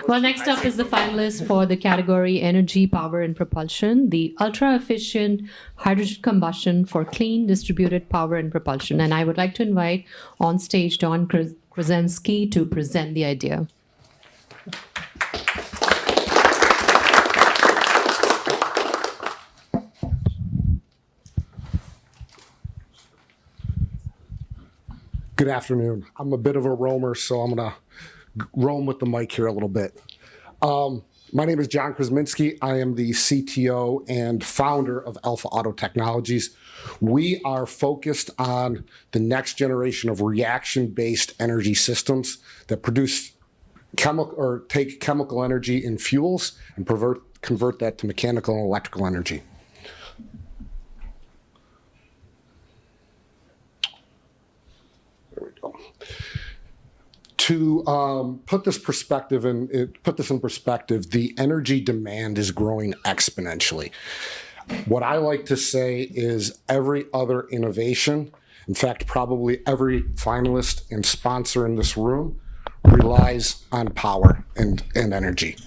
Well, next up is the finalist for the category Energy, Power, and Propulsion, the ultra-efficient hydrogen combustion for clean distributed power and propulsion. And I would like to invite on stage Don Krasinski to present the idea. Good afternoon. I'm a bit of a roamer, so I'm going to roam with the mic here a little bit. My name is John Krasinski. I am the CTO and founder of Alpha-Otto Technologies. We are focused on the next generation of reaction-based energy systems that produce take chemical energy in fuels and convert that to mechanical and electrical energy. To put this in perspective, the energy demand is growing exponentially. What I like to say is every other innovation, in fact, probably every finalist and sponsor in this room, relies on power and energy.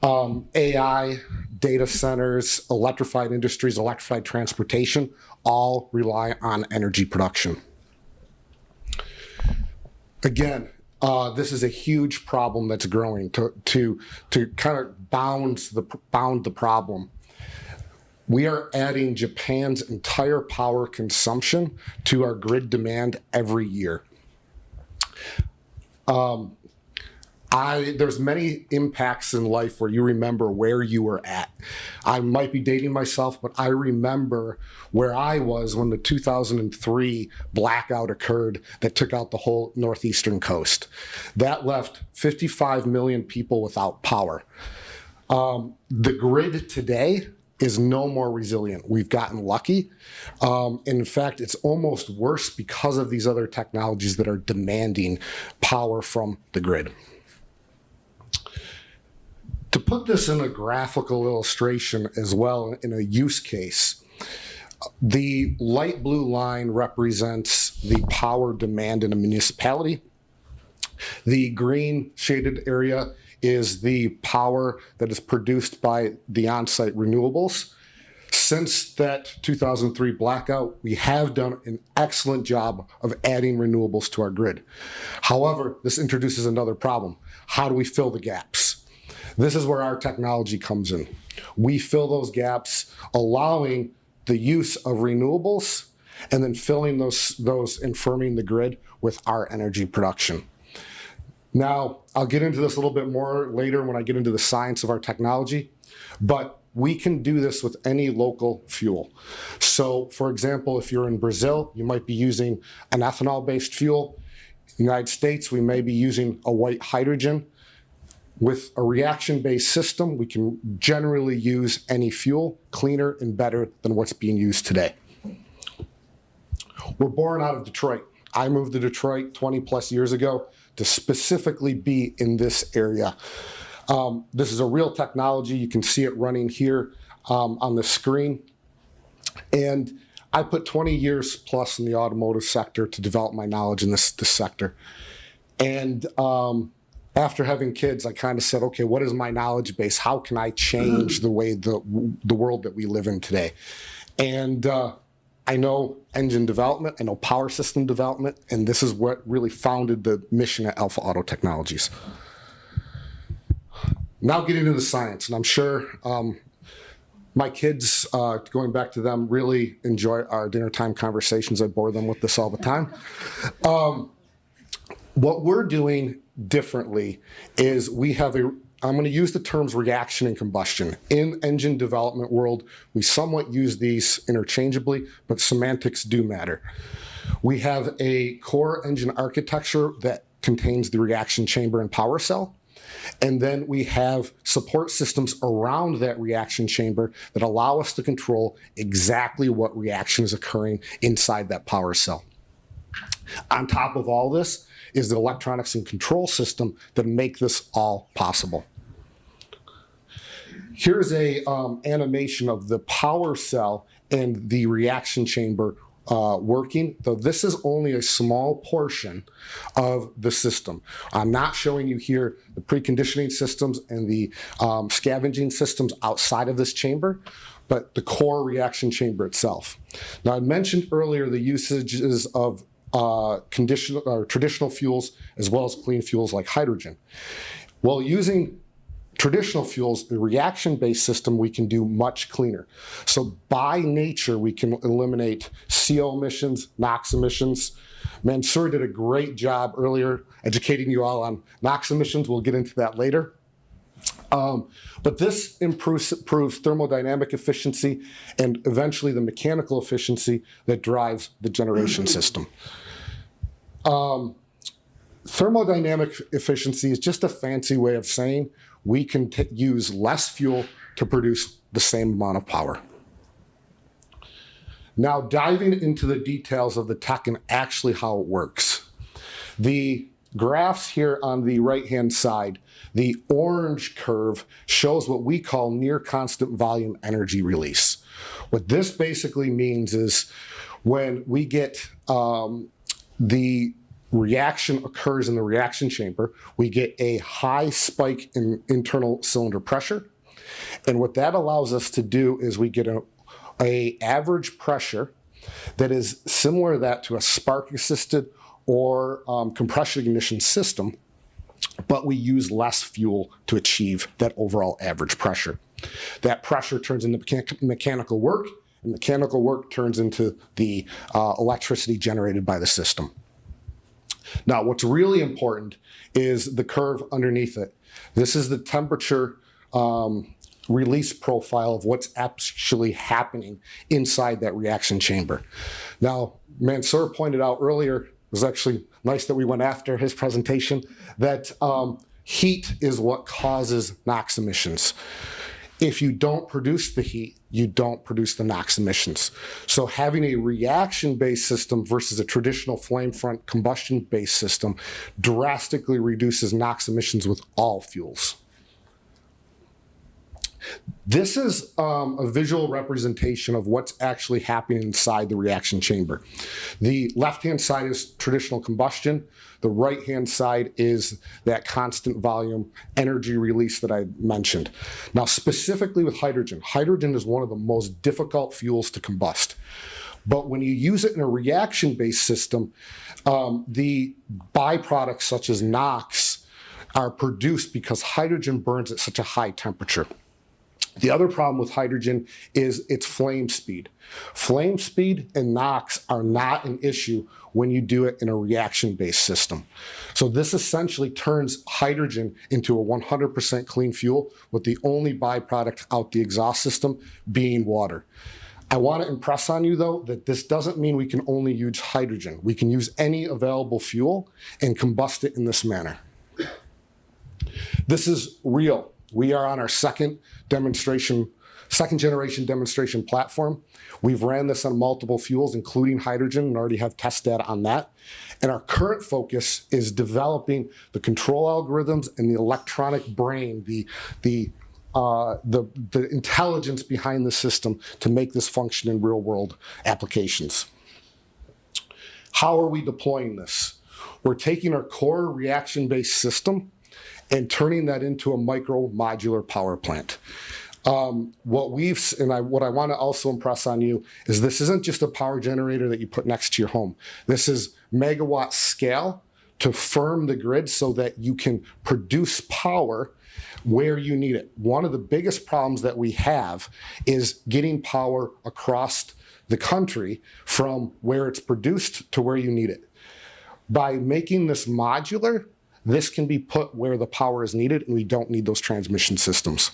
AI, data centers, electrified industries, electrified transportation, all rely on energy production. Again, this is a huge problem that's growing. To kind of bound the problem, we are adding Japan's entire power consumption to our grid demand every year. There's many impacts in life where you remember where you were at. I might be dating myself, but I remember where I was when the 2003 blackout occurred that took out the whole northeastern coast. That left 55 million people without power. The grid today is no more resilient. We've gotten lucky. In fact, it's almost worse because of these other technologies that are demanding power from the grid. To put this in a graphical illustration as well, in a use case, the light blue line represents the power demand in a municipality. The green shaded area is the power that is produced by the on-site renewables. Since that 2003 blackout, we have done an excellent job of adding renewables to our grid. However, this introduces another problem. How do we fill the gaps? This is where our technology comes in. We fill those gaps, allowing the use of renewables and then filling those and firming the grid with our energy production. Now, I'll get into this a little bit more later when I get into the science of our technology, but we can do this with any local fuel. So, for example, if you're in Brazil, you might be using an ethanol-based fuel. In the United States, we may be using a white hydrogen. With a reaction-based system, we can generally use any fuel cleaner and better than what's being used today. We're born out of Detroit. I moved to Detroit 20 plus years ago to specifically be in this area. This is a real technology. You can see it running here on the screen. And I put 20 years plus in the automotive sector to develop my knowledge in this sector. And after having kids, I kind of said, okay, what is my knowledge base? How can I change the way the world that we live in today? And I know engine development, I know power system development, and this is what really founded the mission at Alpha-Otto Technologies. Now getting into the science, and I'm sure my kids, going back to them, really enjoy our dinner time conversations. I bore them with this all the time. What we're doing differently is we have I'm going to use the terms reaction and combustion. In engine development world, we somewhat use these interchangeably, but semantics do matter. We have a core engine architecture that contains the reaction chamber and power cell. And then we have support systems around that reaction chamber that allow us to control exactly what reaction is occurring inside that power cell. On top of all this is the electronics and control system that make this all possible. Here's a animation of the power cell and the reaction chamber working, though this is only a small portion of the system. I'm not showing you here the preconditioning systems and the scavenging systems outside of this chamber, but the core reaction chamber itself. Now, I mentioned earlier the usages of traditional fuels as well as clean fuels like hydrogen. Well, using traditional fuels, the reaction-based system, we can do much cleaner. So by nature, we can eliminate CO emissions, NOx emissions. Mansoor did a great job earlier educating you all on NOx emissions. We'll get into that later. But this improves thermodynamic efficiency and eventually the mechanical efficiency that drives the generation system. Thermodynamic efficiency is just a fancy way of saying we can use less fuel to produce the same amount of power. Now, diving into the details of the tech and actually how it works. The graphs here on the right-hand side, the orange curve shows what we call near constant volume energy release. What this basically means is when we get the reaction occurs in the reaction chamber, we get a high spike in internal cylinder pressure. And what that allows us to do is we get a average pressure that is similar to that to a spark-assisted or compression ignition system, but we use less fuel to achieve that overall average pressure. That pressure turns into mechanical work, and mechanical work turns into the electricity generated by the system. Now, what's really important is the curve underneath it. This is the temperature release profile of what's actually happening inside that reaction chamber. Now, Mansoor pointed out earlier, it was actually nice that we went after his presentation, that heat is what causes NOx emissions. If you don't produce the heat, you don't produce the NOx emissions. So having a reaction-based system versus a traditional flame front combustion-based system drastically reduces NOx emissions with all fuels. This is a visual representation of what's actually happening inside the reaction chamber. The left-hand side is traditional combustion. The right-hand side is that constant volume energy release that I mentioned. Now, specifically with hydrogen, hydrogen is one of the most difficult fuels to combust. But when you use it in a reaction-based system, the byproducts such as NOx are produced because hydrogen burns at such a high temperature. The other problem with hydrogen is its flame speed. Flame speed and NOx are not an issue when you do it in a reaction-based system. So this essentially turns hydrogen into a 100% clean fuel with the only byproduct out the exhaust system being water. I want to impress on you, though, that this doesn't mean we can only use hydrogen. We can use any available fuel and combust it in this manner. This is real. We are on our second generation demonstration platform. We've ran this on multiple fuels, including hydrogen, and already have test data on that. And our current focus is developing the control algorithms and the electronic brain, the intelligence behind the system to make this function in real-world applications. How are we deploying this? We're taking our core reaction-based system and turning that into a micro modular power plant. What I want to also impress on you is this isn't just a power generator that you put next to your home. This is megawatt scale to firm the grid so that you can produce power where you need it. One of the biggest problems that we have is getting power across the country from where it's produced to where you need it. By making this modular, this can be put where the power is needed, and we don't need those transmission systems.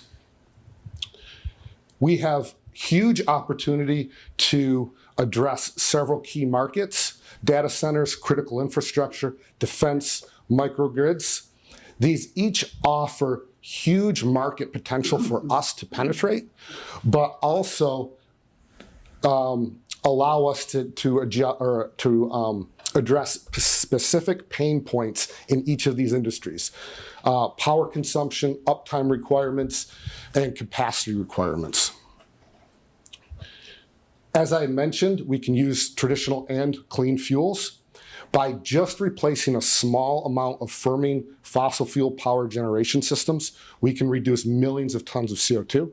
We have huge opportunity to address several key markets: data centers, critical infrastructure, defense, microgrids. These each offer huge market potential for us to penetrate, but also allow us to address specific pain points in each of these industries: power consumption, uptime requirements, and capacity requirements. As I mentioned, we can use traditional and clean fuels. By just replacing a small amount of firming fossil fuel power generation systems, we can reduce millions of tons of CO2.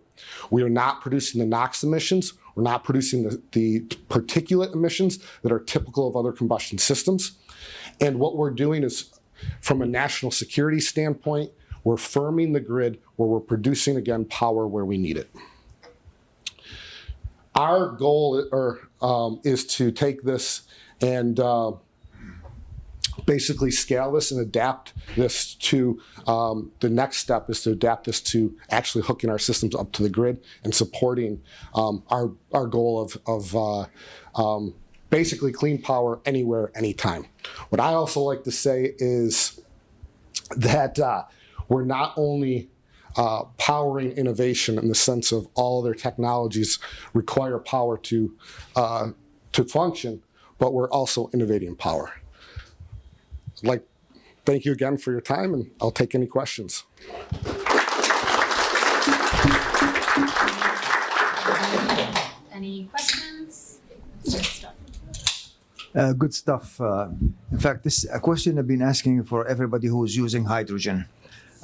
We are not producing the NOx emissions. We're not producing the particulate emissions that are typical of other combustion systems. And what we're doing is, from a national security standpoint, we're firming the grid where we're producing, again, power where we need it. Our goal is to take this and basically scale this and adapt this to, the next step is to adapt this to actually hooking our systems up to the grid and supporting our goal of basically clean power anywhere, anytime. What I also like to say is that we're not only powering innovation in the sense of all other technologies require power to function, but we're also innovating power. Thank you again for your time, and I'll take any questions. Any questions? Good stuff. In fact, this a question I've been asking for everybody who is using hydrogen.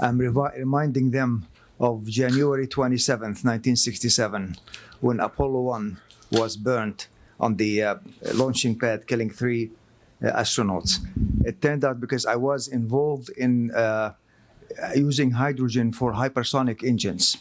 I'm reminding them of January 27th, 1967, when Apollo 1 was burnt on the launching pad, killing 3 astronauts. It turned out because I was involved in using hydrogen for hypersonic engines.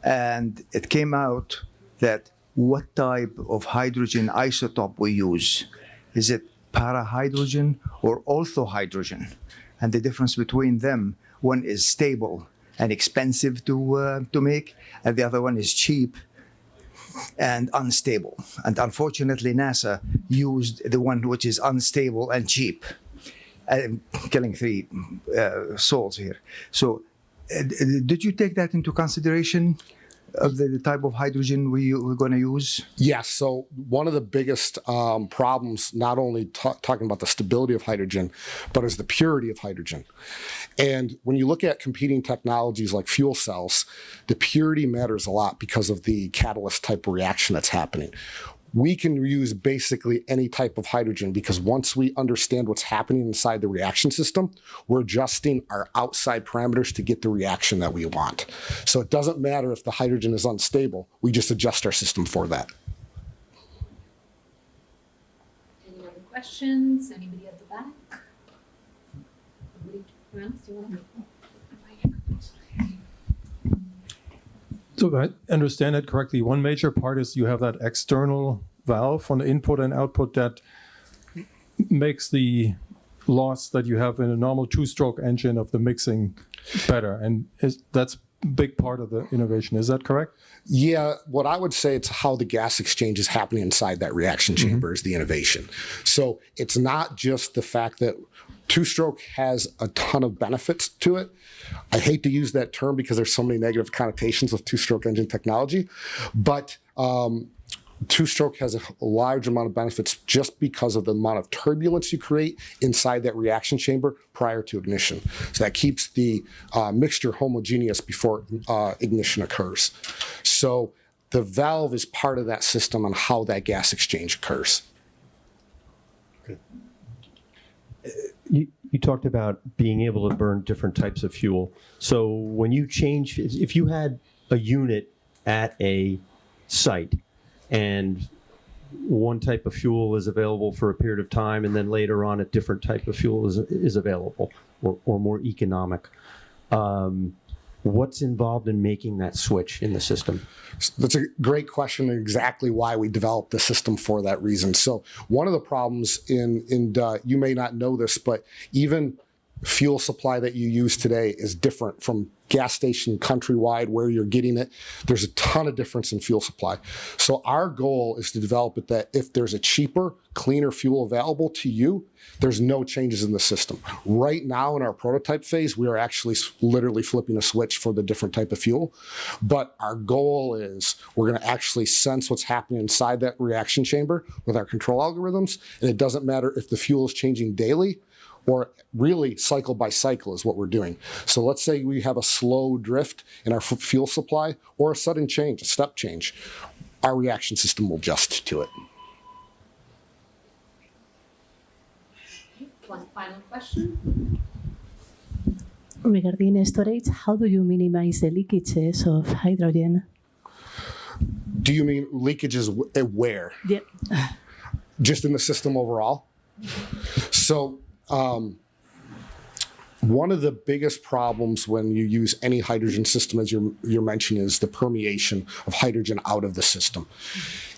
And it came out that what type of hydrogen isotope we use. Is it parahydrogen or orthohydrogen? And the difference between them, one is stable and expensive to make, and the other one is cheap and unstable. And unfortunately, NASA used the one which is unstable and cheap, killing 3 souls here. So did you take that into consideration of the type of hydrogen we're going to use? Yes. So one of the biggest problems, not only talking about the stability of hydrogen, but is the purity of hydrogen. And when you look at competing technologies like fuel cells, the purity matters a lot because of the catalyst type reaction that's happening. We can use basically any type of hydrogen because once we understand what's happening inside the reaction system, we're adjusting our outside parameters to get the reaction that we want. So it doesn't matter if the hydrogen is unstable, we just adjust our system for that. Any other questions? Anybody at the back? Anybody else? Do you want to? So if I understand it correctly, one major part is you have that external valve on the input and output that makes the loss that you have in a normal 2-stroke engine of the mixing better. And that's a big part of the innovation. Is that correct? Yeah, what I would say, it's how the gas exchange is happening inside that reaction chamber is the innovation. So it's not just the fact that 2-stroke has a ton of benefits to it. I hate to use that term because there's so many negative connotations with 2-stroke engine technology, but 2-stroke has a large amount of benefits just because of the amount of turbulence you create inside that reaction chamber prior to ignition. So that keeps the mixture homogeneous before ignition occurs. So the valve is part of that system on how that gas exchange occurs. You talked about being able to burn different types of fuel. So when you change, if you had a unit at a site and one type of fuel is available for a period of time and then later on a different type of fuel is available or more economic, what's involved in making that switch in the system? That's a great question, and exactly why we developed the system for that reason. So one of the problems you may not know this, but even fuel supply that you use today is different from gas station countrywide where you're getting it. There's a ton of difference in fuel supply. So our goal is to develop it that if there's a cheaper, cleaner fuel available to you, there's no changes in the system. Right now in our prototype phase, we are actually literally flipping a switch for the different type of fuel. But our goal is we're going to actually sense what's happening inside that reaction chamber with our control algorithms. And it doesn't matter if the fuel is changing daily or really cycle by cycle is what we're doing. So let's say we have a slow drift in our fuel supply or a sudden change, a step change. our reaction system will adjust to it. One final question. Regarding storage, how do you minimize the leakages of hydrogen? Do you mean leakages where? Yeah. Just in the system overall? So one of the biggest problems when you use any hydrogen system, as you're mentioning, is the permeation of hydrogen out of the system.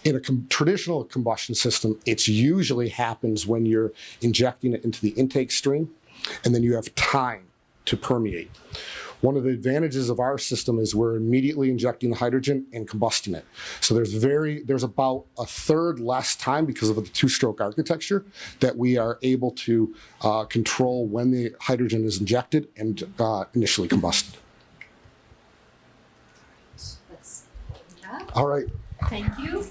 In a traditional combustion system, it usually happens when you're injecting it into the intake stream, and then you have time to permeate. One of the advantages of our system is we're immediately injecting the hydrogen and combusting it. So there's about a third less time because of the two-stroke architecture that we are able to control when the hydrogen is injected and initially combusted. That's all we have. All right. Thank you.